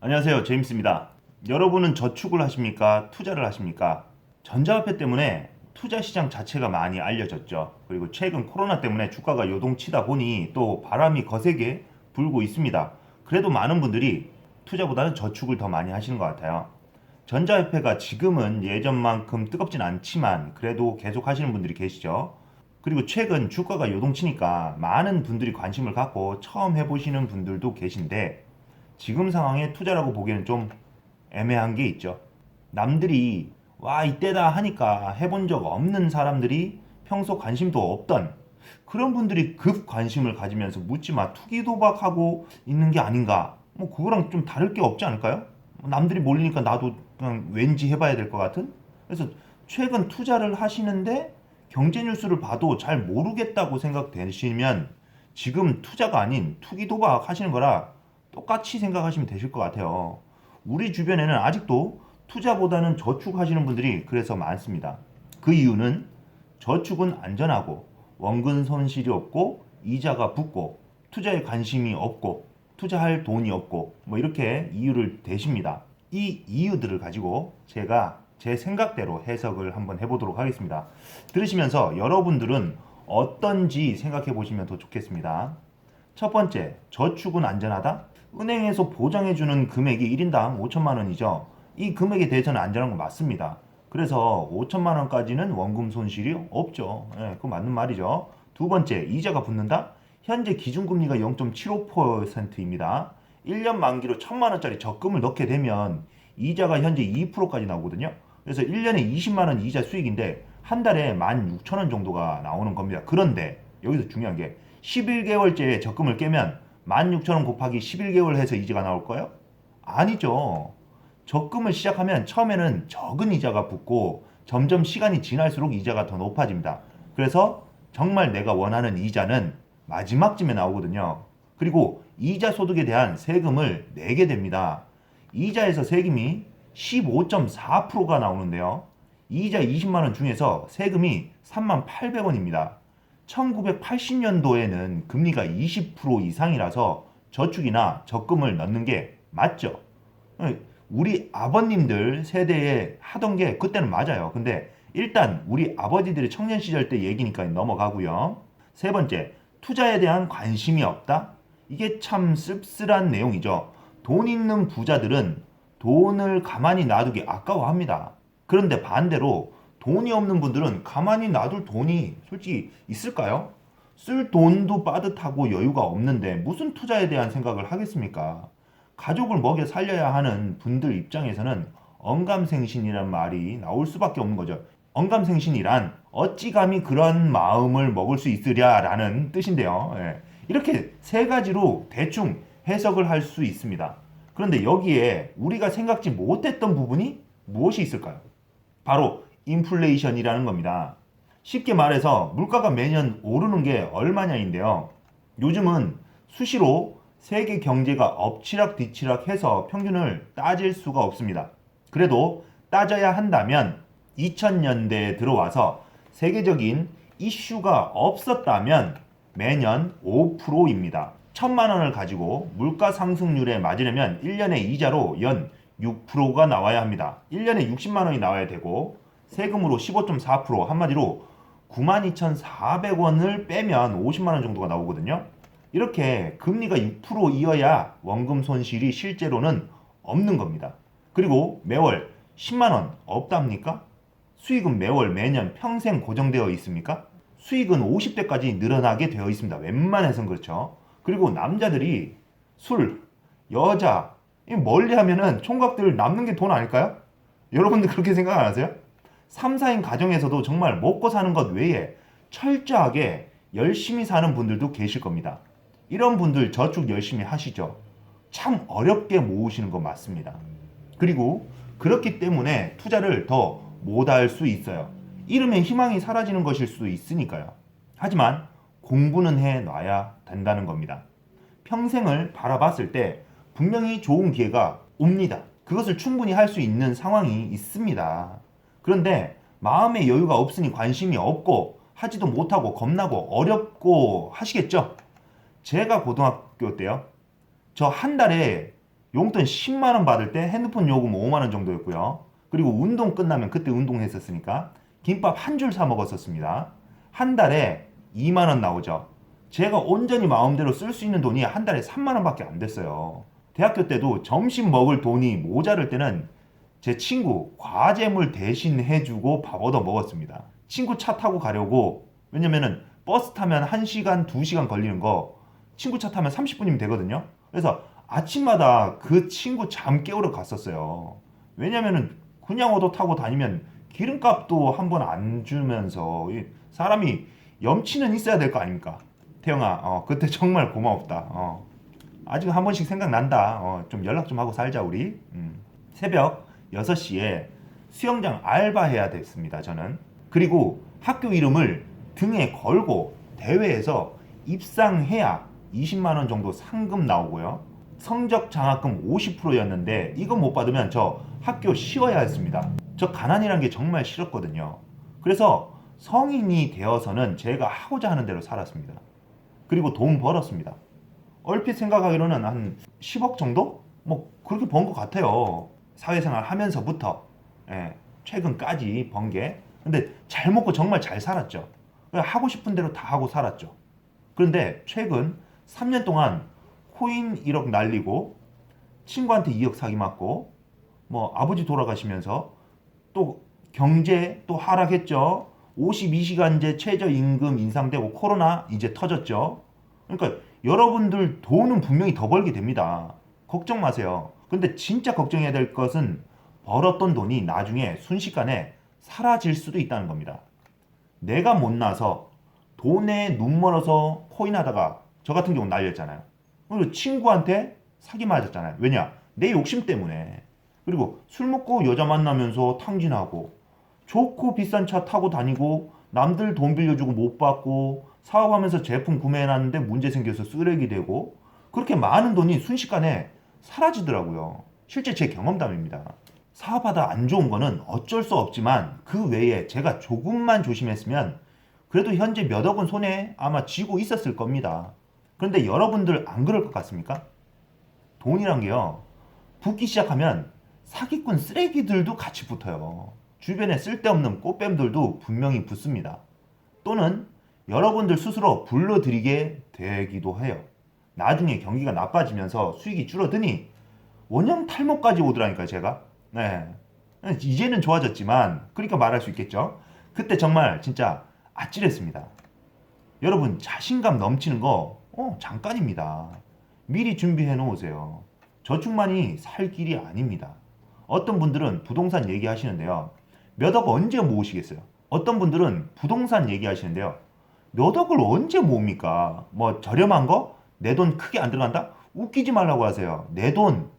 안녕하세요. 제임스입니다. 여러분은 저축을 하십니까? 투자를 하십니까? 전자화폐 때문에 투자 시장 자체가 많이 알려졌죠. 그리고 최근 코로나 때문에 주가가 요동치다 보니 또 바람이 거세게 불고 있습니다. 그래도 많은 분들이 투자보다는 저축을 더 많이 하시는 것 같아요. 전자화폐가 지금은 예전만큼 뜨겁진 않지만 그래도 계속 하시는 분들이 계시죠. 그리고 최근 주가가 요동치니까 많은 분들이 관심을 갖고 처음 해보시는 분들도 계신데 지금 상황에 투자라고 보기에는 좀 애매한 게 있죠. 남들이 와 이때다 하니까 해본 적 없는 사람들이 평소 관심도 없던 그런 분들이 급 관심을 가지면서 묻지마 투기 도박하고 있는 게 아닌가. 뭐 그거랑 좀 다를 게 없지 않을까요? 남들이 몰리니까 나도 그냥 왠지 해봐야 될 것 같은. 그래서 최근 투자를 하시는데 경제 뉴스를 봐도 잘 모르겠다고 생각되시면 지금 투자가 아닌 투기 도박 하시는 거라 똑같이 생각하시면 되실 것 같아요. 우리 주변에는 아직도 투자보다는 저축하시는 분들이 그래서 많습니다. 그 이유는 저축은 안전하고 원금 손실이 없고 이자가 붙고 투자에 관심이 없고 투자할 돈이 없고 뭐 이렇게 이유를 대십니다. 이 이유들을 가지고 제가 제 생각대로 해석을 한번 해보도록 하겠습니다. 들으시면서 여러분들은 어떤지 생각해 보시면 더 좋겠습니다. 첫 번째, 저축은 안전하다? 은행에서 보장해주는 금액이 1인당 5천만 원이죠. 이 금액에 대해서는 안전한 건 맞습니다. 그래서 5천만 원까지는 원금 손실이 없죠. 예, 그거 맞는 말이죠. 두 번째, 이자가 붙는다? 현재 기준금리가 0.75%입니다. 1년 만기로 1천만 원짜리 적금을 넣게 되면 이자가 현재 2%까지 나오거든요. 그래서 1년에 20만 원 이자 수익인데 한 달에 16,000원 정도가 나오는 겁니다. 그런데 여기서 중요한 게 11개월째 적금을 깨면 16,000원 곱하기 11개월 해서 이자가 나올 거예요? 아니죠. 적금을 시작하면 처음에는 적은 이자가 붙고 점점 시간이 지날수록 이자가 더 높아집니다. 그래서 정말 내가 원하는 이자는 마지막쯤에 나오거든요. 그리고 이자 소득에 대한 세금을 내게 됩니다. 이자에서 세금이 15.4%가 나오는데요. 이자 20만 원 중에서 세금이 38,800원입니다. 1980년도에는 금리가 20% 이상이라서 저축이나 적금을 넣는 게 맞죠. 우리 아버님들 세대에 하던 게 그때는 맞아요. 근데 일단 우리 아버지들의 청년 시절 때 얘기니까 넘어가고요. 세 번째, 투자에 대한 관심이 없다? 이게 참 씁쓸한 내용이죠. 돈 있는 부자들은 돈을 가만히 놔두기 아까워합니다. 그런데 반대로 돈이 없는 분들은 가만히 놔둘 돈이 솔직히 있을까요? 쓸 돈도 빠듯하고 여유가 없는데 무슨 투자에 대한 생각을 하겠습니까? 가족을 먹여 살려야 하는 분들 입장에서는 언감생신이란 말이 나올 수밖에 없는 거죠. 언감생신이란 어찌 감히 그런 마음을 먹을 수 있으랴라는 뜻인데요. 예. 이렇게 세 가지로 대충 해석을 할 수 있습니다. 그런데 여기에 우리가 생각지 못했던 부분이 무엇이 있을까요? 바로 인플레이션이라는 겁니다. 쉽게 말해서 물가가 매년 오르는 게 얼마냐인데요. 요즘은 수시로 세계 경제가 엎치락 뒤치락 해서 평균을 따질 수가 없습니다. 그래도 따져야 한다면 2000년대에 들어와서 세계적인 이슈가 없었다면 매년 5%입니다. 1천만 원을 가지고 물가 상승률에 맞으려면 1년에 이자로 연 6%가 나와야 합니다. 1년에 60만 원이 나와야 되고 세금으로 15.4% 한마디로 92,400원을 빼면 50만 원 정도가 나오거든요. 이렇게 금리가 6%이어야 원금 손실이 실제로는 없는 겁니다. 그리고 매월 10만 원 없답니까? 수익은 매월 매년 평생 고정되어 있습니까? 수익은 50대까지 늘어나게 되어 있습니다. 웬만해선 그렇죠. 그리고 남자들이 술, 여자 멀리 하면은 총각들 남는 게 돈 아닐까요? 여러분들 그렇게 생각 안 하세요? 3, 4인 가정에서도 정말 먹고 사는 것 외에 철저하게 열심히 사는 분들도 계실 겁니다. 이런 분들 저축 열심히 하시죠. 참 어렵게 모으시는 거 맞습니다. 그리고 그렇기 때문에 투자를 더 못할 수 있어요. 이름에 희망이 사라지는 것일 수 있으니까요. 하지만 공부는 해놔야 된다는 겁니다. 평생을 바라봤을 때 분명히 좋은 기회가 옵니다. 그것을 충분히 할 수 있는 상황이 있습니다. 그런데 마음의 여유가 없으니 관심이 없고 하지도 못하고 겁나고 어렵고 하시겠죠? 제가 고등학교 때요. 저 한 달에 용돈 10만 원 받을 때 핸드폰 요금 5만 원 정도였고요. 그리고 운동 끝나면 그때 운동했었으니까 김밥 한 줄 사 먹었었습니다. 한 달에 2만 원 나오죠. 제가 온전히 마음대로 쓸 수 있는 돈이 한 달에 3만 원밖에 안 됐어요. 대학교 때도 점심 먹을 돈이 모자랄 때는 제 친구 과제물 대신 해주고 밥 얻어 먹었습니다. 친구 차 타고 가려고, 왜냐면은 버스 타면 1시간, 2시간 걸리는 거 친구 차 타면 30분이면 되거든요. 그래서 아침마다 그 친구 잠 깨우러 갔었어요. 왜냐면은 그냥 얻어 타고 다니면 기름값도 한 번 안 주면서 사람이 염치는 있어야 될 거 아닙니까? 태영아, 그때 정말 고마웠다. 아직 한 번씩 생각난다. 좀 연락 좀 하고 살자 우리. 새벽 6시에 수영장 알바해야 됐습니다. 저는. 그리고 학교 이름을 등에 걸고 대회에서 입상해야 20만 원 정도 상금 나오고요. 성적 장학금 50%였는데 이거 못 받으면 저 학교 쉬어야 했습니다. 저 가난이란 게 정말 싫었거든요. 그래서 성인이 되어서는 제가 하고자 하는 대로 살았습니다. 그리고 돈 벌었습니다. 얼핏 생각하기로는 한 10억 정도? 뭐 그렇게 번 것 같아요. 사회생활 하면서부터 최근까지 번 게. 근데 잘 먹고 정말 잘 살았죠. 하고 싶은 대로 다 하고 살았죠. 그런데 최근 3년 동안 코인 1억 날리고 친구한테 2억 사기 맞고 뭐 아버지 돌아가시면서 또 경제 또 하락했죠. 52시간제 최저임금 인상되고 코로나 이제 터졌죠. 그러니까 여러분들 돈은 분명히 더 벌게 됩니다. 걱정 마세요. 근데 진짜 걱정해야 될 것은 벌었던 돈이 나중에 순식간에 사라질 수도 있다는 겁니다. 내가 못나서 돈에 눈 멀어서 코인 하다가 저 같은 경우 날렸잖아요. 그리고 친구한테 사기 맞았잖아요. 왜냐? 내 욕심 때문에. 그리고 술 먹고 여자 만나면서 탕진하고 좋고 비싼 차 타고 다니고 남들 돈 빌려주고 못 받고 사업하면서 제품 구매해놨는데 문제 생겨서 쓰레기 되고 그렇게 많은 돈이 순식간에 사라지더라고요. 실제 제 경험담입니다. 사업하다 안 좋은 거는 어쩔 수 없지만 그 외에 제가 조금만 조심했으면 그래도 현재 몇 억은 손에 아마 쥐고 있었을 겁니다. 그런데 여러분들 안 그럴 것 같습니까? 돈이란 게요. 붙기 시작하면 사기꾼 쓰레기들도 같이 붙어요. 주변에 쓸데없는 꽃뱀들도 분명히 붙습니다. 또는 여러분들 스스로 불러들이게 되기도 해요. 나중에 경기가 나빠지면서 수익이 줄어드니 원형 탈모까지 오더라니까요, 제가. 네. 이제는 좋아졌지만, 그러니까 말할 수 있겠죠. 그때 정말 진짜 아찔했습니다. 여러분, 자신감 넘치는 거, 잠깐입니다. 미리 준비해 놓으세요. 저축만이 살 길이 아닙니다. 어떤 분들은 부동산 얘기하시는데요. 몇 억 언제 모으시겠어요? 어떤 분들은 부동산 얘기하시는데요. 몇 억을 언제 모읍니까? 뭐 저렴한 거? 내 돈 크게 안 들어간다? 웃기지 말라고 하세요. 내 돈,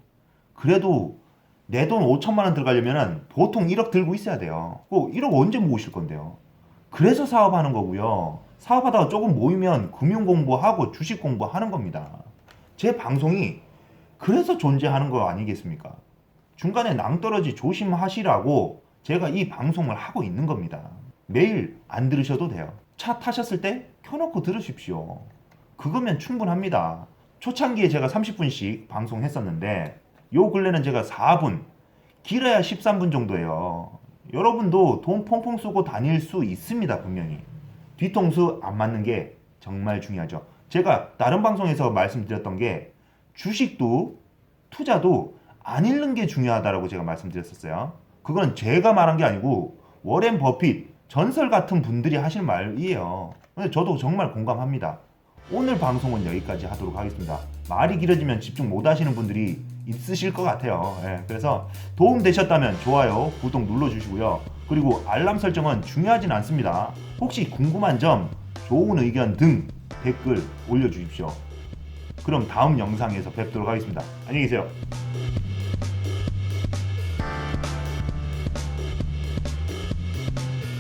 그래도 내 돈 5천만 원 들어가려면 보통 1억 들고 있어야 돼요. 그 1억 언제 모으실 건데요? 그래서 사업하는 거고요. 사업하다가 조금 모이면 금융 공부하고 주식 공부하는 겁니다. 제 방송이 그래서 존재하는 거 아니겠습니까? 중간에 낭떠러지 조심하시라고 제가 이 방송을 하고 있는 겁니다. 매일 안 들으셔도 돼요. 차 타셨을 때 켜놓고 들으십시오. 그거면 충분합니다. 초창기에 제가 30분씩 방송했었는데 요 근래는 제가 4분, 길어야 13분 정도예요. 여러분도 돈 펑펑 쓰고 다닐 수 있습니다. 분명히. 뒤통수 안 맞는 게 정말 중요하죠. 제가 다른 방송에서 말씀드렸던 게 주식도 투자도 안 잃는 게 중요하다라고 제가 말씀드렸었어요. 그건 제가 말한 게 아니고 워렌 버핏 전설 같은 분들이 하시는 말이에요. 근데 저도 정말 공감합니다. 오늘 방송은 여기까지 하도록 하겠습니다. 말이 길어지면 집중 못 하시는 분들이 있으실 것 같아요. 그래서 도움 되셨다면 좋아요, 구독 눌러주시고요. 그리고 알람 설정은 중요하진 않습니다. 혹시 궁금한 점, 좋은 의견 등 댓글 올려주십시오. 그럼 다음 영상에서 뵙도록 하겠습니다. 안녕히 계세요.